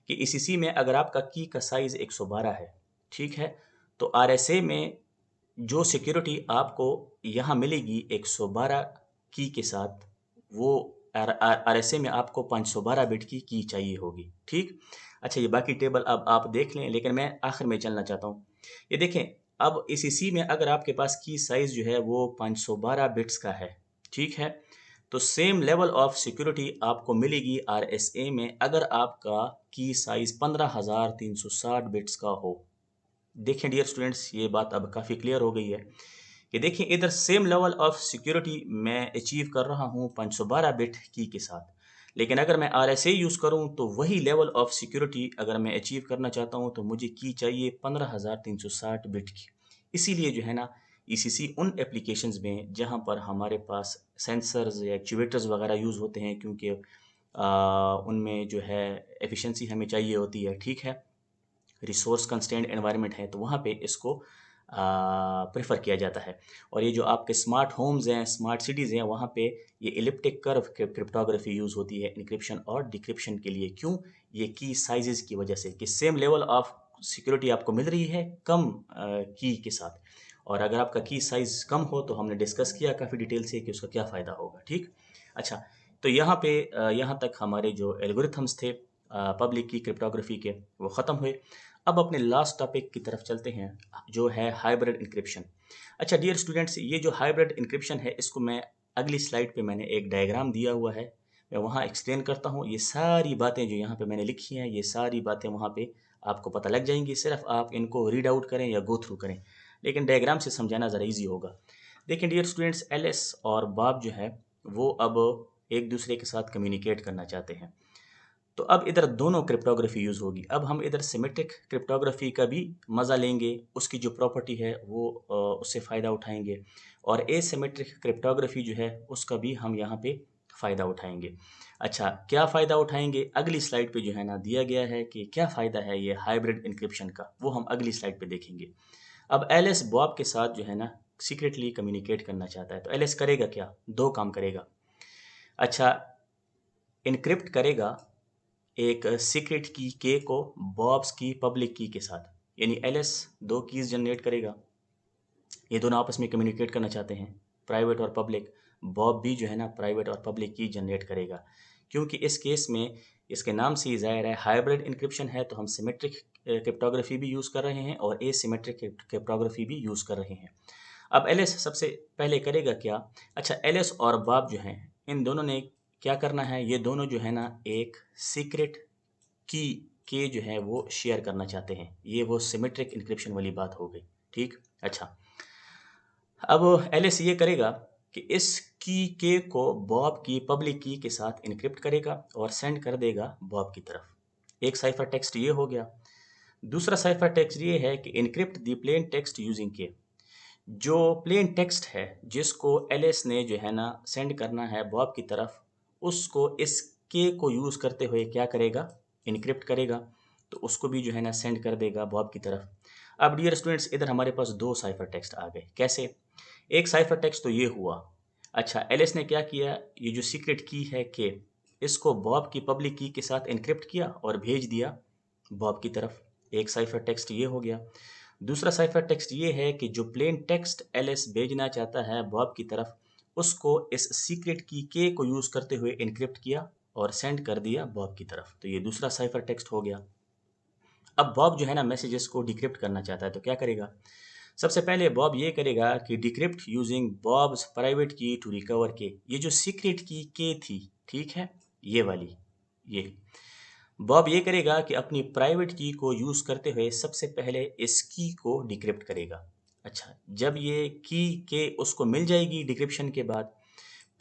कि ईसीसी में अगर आपका की का साइज़ 112 है, ठीक है, तो आरएसए में जो सिक्योरिटी आपको यहाँ मिलेगी 112 की के साथ, वो आरएसए में आपको 512 बिट की चाहिए होगी। ठीक। अच्छा, ये बाकी टेबल अब आप देख लें, लेकिन मैं आखिर में चलना चाहता हूँ। ये देखें, अब इस इसी में अगर आपके पास की साइज़ जो है वो 512 बिट्स का है, ठीक है, तो सेम लेवल ऑफ सिक्योरिटी आपको मिलेगी RSA में अगर आपका की साइज 15,360 बिट्स का हो। देखें डियर स्टूडेंट्स, ये बात अब काफ़ी क्लियर हो गई है कि देखिए इधर सेम लेवल ऑफ सिक्योरिटी मैं अचीव कर रहा हूँ 512 बिट की के साथ, लेकिन अगर मैं RSA यूज़ करूँ तो वही लेवल ऑफ सिक्योरिटी अगर मैं अचीव करना चाहता हूँ तो मुझे की चाहिए 15,360 बिट की। इसीलिए जो है ना ECC उन एप्लीकेशंस में जहाँ पर हमारे पास सेंसर्स या एक्चुएटर्स वगैरह यूज़ होते हैं, क्योंकि उनमें जो है एफिशिएंसी हमें चाहिए होती है, ठीक है, रिसोर्स कंस्ट्रेंट एनवायरनमेंट है, तो वहाँ पे इसको प्रेफर किया जाता है। और ये जो आपके स्मार्ट होम्स हैं, स्मार्ट सिटीज़ हैं, वहाँ पे ये इलिप्टिक कर्व क्रिप्टोग्राफी यूज़ होती है इनक्रिप्शन और डिक्रिप्शन के लिए। क्यों? ये की साइजेस की वजह से कि सेम लेवल ऑफ सिक्योरिटी आपको मिल रही है कम की के साथ, और अगर आपका की साइज़ कम हो तो हमने डिस्कस किया काफ़ी डिटेल से कि उसका क्या फ़ायदा होगा, ठीक। अच्छा, तो यहाँ पे यहाँ तक हमारे जो एल्गोरिथम्स थे पब्लिक की क्रिप्टोग्राफी के वो ख़त्म हुए। अब अपने लास्ट टॉपिक की तरफ चलते हैं जो है हाइब्रिड इंक्रिप्शन। अच्छा डियर स्टूडेंट्स, ये जो हाइब्रिड इंक्रिप्शन है इसको मैं अगली स्लाइड पे मैंने एक डायग्राम दिया हुआ है, मैं वहाँ एक्सप्लेन करता हूँ। ये सारी बातें जो यहाँ पे मैंने लिखी हैं, ये सारी बातें वहाँ पे आपको पता लग जाएंगी, सिर्फ आप इनको रीड आउट करें या गो थ्रू करें, लेकिन डायग्राम से समझाना ज़रा ईजी होगा। देखिए डियर स्टूडेंट्स, एलिस और बॉब जो है वो अब एक दूसरे के साथ कम्युनिकेट करना चाहते हैं, तो अब इधर दोनों क्रिप्टोग्राफी यूज़ होगी। अब हम इधर सिमेट्रिक क्रिप्टोग्राफी का भी मज़ा लेंगे, उसकी जो प्रॉपर्टी है वो उससे फ़ायदा उठाएंगे, और एसिमेट्रिक क्रिप्टोग्राफी जो है उसका भी हम यहाँ पे फ़ायदा उठाएंगे। अच्छा, क्या फ़ायदा उठाएंगे अगली स्लाइड पे जो है ना दिया गया है कि क्या फ़ायदा है ये हाइब्रिड इंक्रिप्शन का, वो हम अगली स्लाइड पे देखेंगे। अब एलिस बॉब के साथ जो है ना सीक्रेटली कम्युनिकेट करना चाहता है, तो एलिस करेगा क्या? दो काम करेगा। अच्छा, इनक्रिप्ट करेगा एक सीक्रेट की के को बॉब्स की पब्लिक की के साथ, यानी एलिस दो कीज़ जनरेट करेगा, ये दोनों आपस में कम्युनिकेट करना चाहते हैं, प्राइवेट और पब्लिक। बॉब भी जो है ना प्राइवेट और पब्लिक की जनरेट करेगा, क्योंकि इस केस में इसके नाम से ही ज़ाहिर है हाइब्रिड इंक्रिप्शन है, तो हम सिमेट्रिक क्रिप्टोग्राफी भी यूज़ कर रहे हैं और एसिमेट्रिक क्रिप्टोग्राफी भी यूज़ कर रहे हैं। अब एलिस सबसे पहले करेगा क्या? अच्छा, एलिस और बॉब जो हैं इन दोनों ने क्या करना है, ये दोनों जो है ना एक सीक्रेट की के जो है वो शेयर करना चाहते हैं, ये वो सिमेट्रिक इंक्रिप्शन वाली बात हो गई, ठीक। अच्छा, अब एलिस ये करेगा कि इस की के को बॉब की पब्लिक की के साथ इनक्रिप्ट करेगा और सेंड कर देगा बॉब की तरफ। एक साइफर टेक्स्ट ये हो गया। दूसरा साइफर टेक्स्ट ये है कि encrypt the plain text using के। जो प्लेन टेक्स्ट है जिसको एलिस ने जो है ना सेंड करना है बॉब की तरफ, उसको इस के को यूज़ करते हुए क्या करेगा, इनक्रिप्ट करेगा, तो उसको भी जो है ना सेंड कर देगा बॉब की तरफ। अब डियर स्टूडेंट्स, इधर हमारे पास दो साइफर टेक्स्ट आ गए। कैसे? एक साइफर टेक्स्ट तो ये हुआ। अच्छा, एलिस ने क्या किया, ये जो सीक्रेट की है के, इसको बॉब की पब्लिक की के साथ इनक्रिप्ट किया और भेज दिया बॉब की तरफ। एक साइफर टेक्स्ट ये हो गया। दूसरा साइफर टेक्स्ट ये है कि जो प्लेन टेक्स्ट एलिस भेजना चाहता है बॉब की तरफ, उसको इस सीक्रेट की के को यूज़ करते हुए इनक्रिप्ट किया और सेंड कर दिया बॉब की तरफ, तो ये दूसरा साइफर टेक्स्ट हो गया। अब बॉब जो है ना मैसेजेस को डिक्रिप्ट करना चाहता है, तो क्या करेगा? सबसे पहले बॉब ये करेगा कि डिक्रिप्ट यूजिंग बॉब्स प्राइवेट की टू रिकवर के। ये जो सीक्रेट की के थी, ठीक है, ये वाली, ये बॉब ये करेगा कि अपनी प्राइवेट की को यूज़ करते हुए सबसे पहले इस की को डिक्रिप्ट करेगा। अच्छा, जब ये की के उसको मिल जाएगी डिक्रिप्शन के बाद,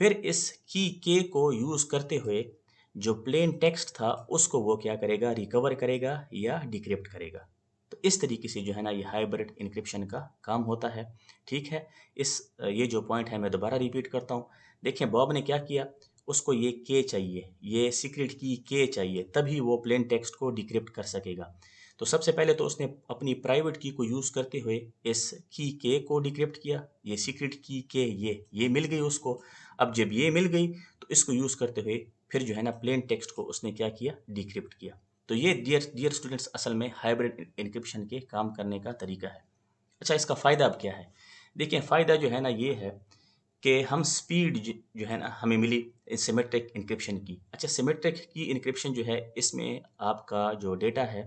फिर इस की के को यूज़ करते हुए जो प्लेन टेक्स्ट था उसको वो क्या करेगा, रिकवर करेगा या डिक्रिप्ट करेगा। तो इस तरीके से जो है ना ये हाइब्रिड इनक्रिप्शन का काम होता है, ठीक है। ये जो पॉइंट है मैं दोबारा रिपीट करता हूँ। देखिए बॉब ने क्या किया, उसको ये के चाहिए, ये सीक्रेट की के चाहिए, तभी वो प्लेन टेक्स्ट को डिक्रिप्ट कर सकेगा। तो सबसे पहले तो उसने अपनी प्राइवेट की को यूज़ करते हुए इस की के को डिक्रिप्ट किया, ये सीक्रेट की के ये मिल गई उसको। अब जब ये मिल गई तो इसको यूज़ करते हुए फिर जो है ना प्लेन टेक्स्ट को उसने क्या किया, डिक्रिप्ट किया। तो ये डियर डियर स्टूडेंट्स असल में हाइब्रिड इनक्रिप्शन के काम करने का तरीका है। अच्छा, इसका फ़ायदा अब क्या है? देखिए फ़ायदा जो है ना ये है कि हम स्पीड जो है ना हमें मिली सिमेट्रिक इनक्रिप्शन की। अच्छा, सिमेट्रिक की इनक्रिप्शन जो है इसमें आपका जो डेटा है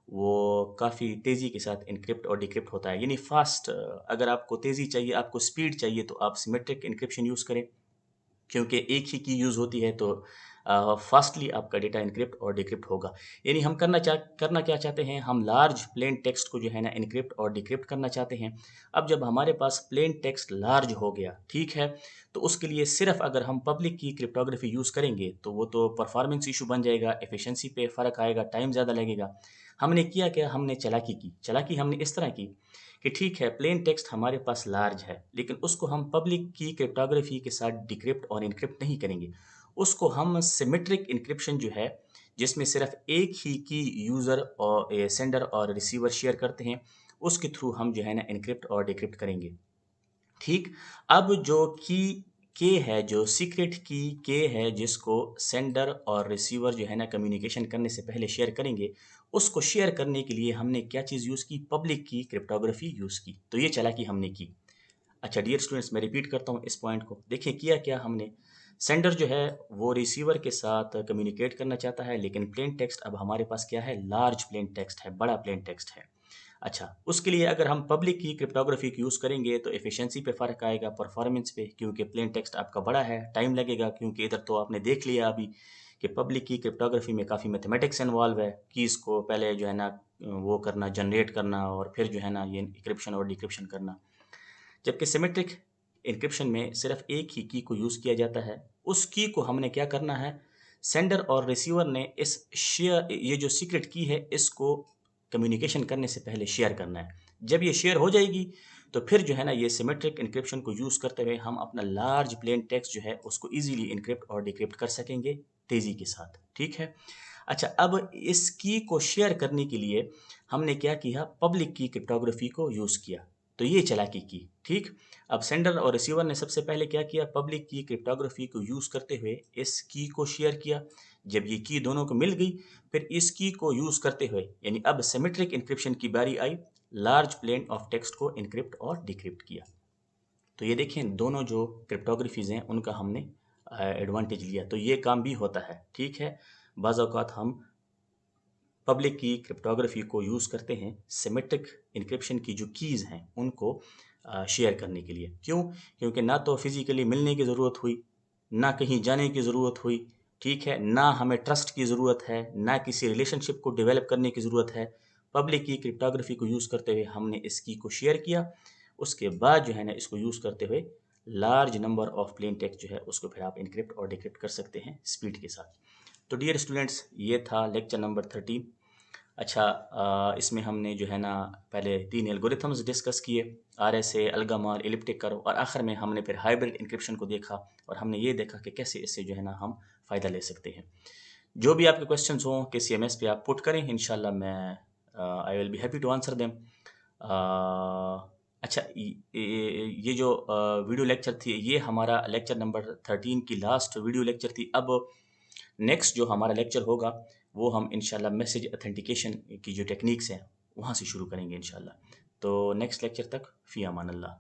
वो काफ़ी तेज़ी के साथ इनक्रिप्ट और डिक्रिप्ट होता है, यानी फास्ट। अगर आपको तेज़ी चाहिए, आपको स्पीड चाहिए, तो आप सिमेट्रिक इनक्रिप्शन यूज़ करें। क्योंकि एक ही की यूज़ होती है तो फास्टली आपका डेटा इनक्रिप्ट और डिक्रिप्ट होगा। यानी हम करना क्या चाहते हैं, हम लार्ज प्लेन टेक्स्ट को जो है ना इनक्रिप्ट और डिक्रिप्ट करना चाहते हैं। अब जब हमारे पास प्लेन टेक्स्ट लार्ज हो गया, ठीक है, तो उसके लिए सिर्फ अगर हम पब्लिक की क्रिप्टोग्राफी यूज़ करेंगे तो वो तो परफॉर्मेंस इशू बन जाएगा, एफिशिएंसी पे फ़र्क आएगा, टाइम ज़्यादा लगेगा। हमने किया क्या, हमने चालाकी हमने इस तरह की कि ठीक है, प्लेन टेक्स्ट हमारे पास लार्ज है, लेकिन उसको हम पब्लिक की क्रिप्टोग्राफी के साथ डिक्रिप्ट और इनक्रिप्ट नहीं करेंगे। उसको हम सिमेट्रिक इनक्रिप्शन जो है, जिसमें सिर्फ एक ही की यूज़र और सेंडर और रिसीवर शेयर करते हैं, उसके थ्रू हम जो है ना इनक्रिप्ट और डिक्रिप्ट करेंगे। ठीक। अब जो की के है, जो सीक्रेट की के है, जिसको सेंडर और रिसीवर जो है ना कम्युनिकेशन करने से पहले शेयर करेंगे, उसको शेयर करने के लिए हमने क्या चीज़ यूज़ की, पब्लिक की क्रिप्टोग्राफी यूज़ की। तो ये चालाकी हमने की। अच्छा डियर स्टूडेंट्स, मैं रिपीट करता हूँ इस पॉइंट को। देखिए किया क्या हमने, सेंडर जो है वो रिसीवर के साथ कम्युनिकेट करना चाहता है, लेकिन प्लेन टेक्स्ट अब हमारे पास क्या है, लार्ज प्लेन टेक्स्ट है, बड़ा प्लेन टेक्स्ट है। अच्छा, उसके लिए अगर हम पब्लिक की क्रिप्टोग्राफी की यूज़ करेंगे तो एफिशिएंसी पे फ़र्क आएगा, परफॉर्मेंस पे, क्योंकि प्लेन टेक्स्ट आपका बड़ा है, टाइम लगेगा, क्योंकि इधर तो आपने देख लिया अभी कि पब्लिक की क्रिप्टोग्राफी में काफ़ी मैथमेटिक्स इन्वॉल्व है, कीज़ को पहले जो है ना वो करना, जनरेट करना, और फिर जो है ना ये एन्क्रिप्शन और डिक्रिप्शन करना। जबकि सिमेट्रिक एन्क्रिप्शन में सिर्फ एक ही की को यूज़ किया जाता है। उस की को हमने क्या करना है, सेंडर और रिसीवर ने इस शेयर, ये जो सीक्रेट की है, इसको कम्युनिकेशन करने से पहले शेयर करना है। जब ये शेयर हो जाएगी तो फिर जो है ना ये सिमेट्रिक एन्क्रिप्शन को यूज़ करते हुए हम अपना लार्ज प्लेन टेक्स्ट जो है उसको ईज़िली एन्क्रिप्ट और डिक्रिप्ट कर सकेंगे तेज़ी के साथ। ठीक है? अच्छा, अब इस की को शेयर करने के लिए हमने क्या किया, पब्लिक की क्रिप्टोग्राफी को यूज़ किया। तो ये चालाकी की। ठीक। अब सेंडर और रिसीवर ने सबसे पहले क्या किया, पब्लिक की क्रिप्टोग्राफी को यूज़ करते हुए इस की को शेयर किया। जब ये की दोनों को मिल गई, फिर इस की को यूज़ करते हुए, यानी अब सिमेट्रिक इनक्रिप्शन की बारी आई, लार्ज प्लेन ऑफ टेक्स्ट को इनक्रिप्ट और डिक्रिप्ट किया। तो ये देखें, दोनों जो क्रिप्टोग्राफीज़ हैं उनका हमने एडवांटेज लिया। तो ये काम भी होता है। ठीक है, बाज़ औक़ात हम पब्लिक की क्रिप्टोग्राफी को यूज़ करते हैं सिमेट्रिक इनक्रिप्शन की जो कीज़ हैं उनको शेयर करने के लिए। क्यों? क्योंकि ना तो फिज़िकली मिलने की ज़रूरत हुई, ना कहीं जाने की ज़रूरत हुई, ठीक है? ना हमें ट्रस्ट की ज़रूरत है, ना किसी रिलेशनशिप को डेवलप करने की ज़रूरत है। पब्लिक की क्रिप्टोग्राफी को यूज़ करते हुए हमने इस की को शेयर किया। उसके बाद जो है ना इसको यूज़ करते हुए large number of plain text जो है उसको फिर आप इनक्रिप्ट और डिक्रिप्ट कर सकते हैं स्पीड के साथ। तो डियर स्टूडेंट्स, ये था लेक्चर नंबर 13। अच्छा, इसमें हमने जो है ना पहले 3 एल्गोरिथम्स डिस्कस किए, आरएसए, अलगामार, इलिप्टिक कर्व, और आखिर में हमने फिर हाइब्रिड एन्क्रिप्शन को देखा, और हमने ये देखा कि कैसे इससे जो है ना हम फ़ायदा ले सकते हैं। जो भी आपके क्वेश्चंस हों कि सीएमएस पे आप पुट करें, इंशाल्लाह मैं I will be happy to answer them. अच्छा, ये जो वीडियो लेक्चर थी, ये हमारा लेक्चर नंबर 13 की लास्ट वीडियो लेक्चर थी। अब नेक्स्ट जो हमारा लेक्चर होगा वो हम इंशाल्लाह मैसेज ऑथेंटिकेशन की जो टेक्निक्स हैं वहाँ से शुरू करेंगे इंशाल्लाह। तो नेक्स्ट लेक्चर तक फ़ी अमान अल्लाह।